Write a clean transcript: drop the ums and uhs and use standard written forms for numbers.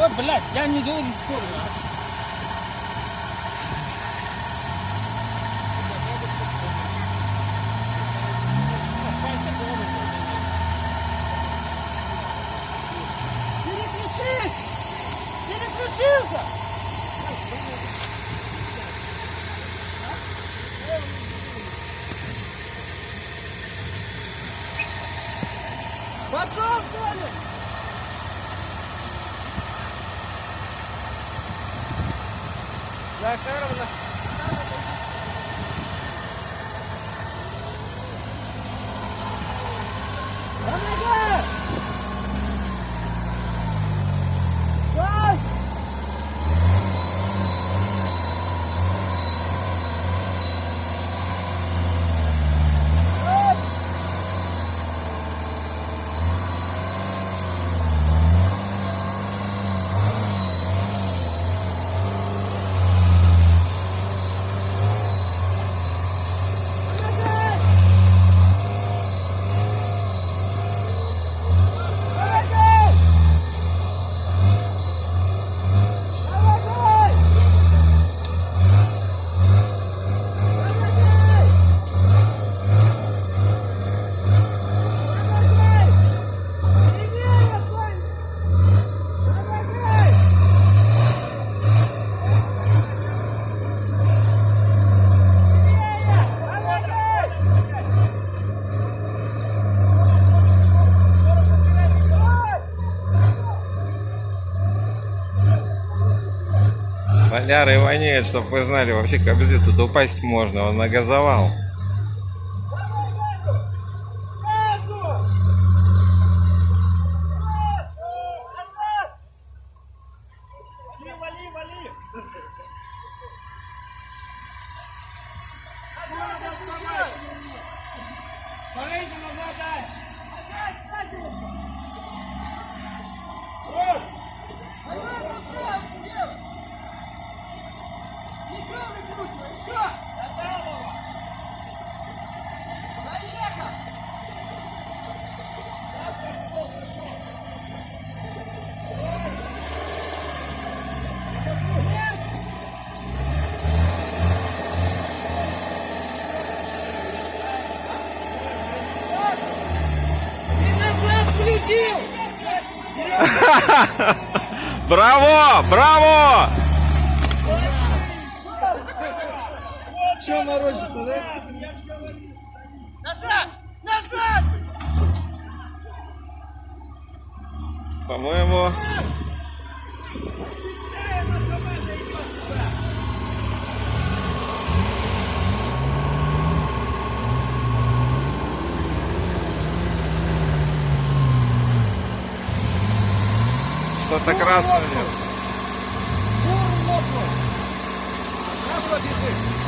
Ой, блядь, я не должен ничего. Переключись! Переключился! Пошел, Толя! Захаровна. Помогай! Стой! Солярой воняет, чтобы вы знали, вообще капец, тут упасть можно, он нагазовал. Браво! Браво! Че морочится, да? Назад! Назад! По-моему... Что-то красное нет. Бур лопнул! Раз, бежит!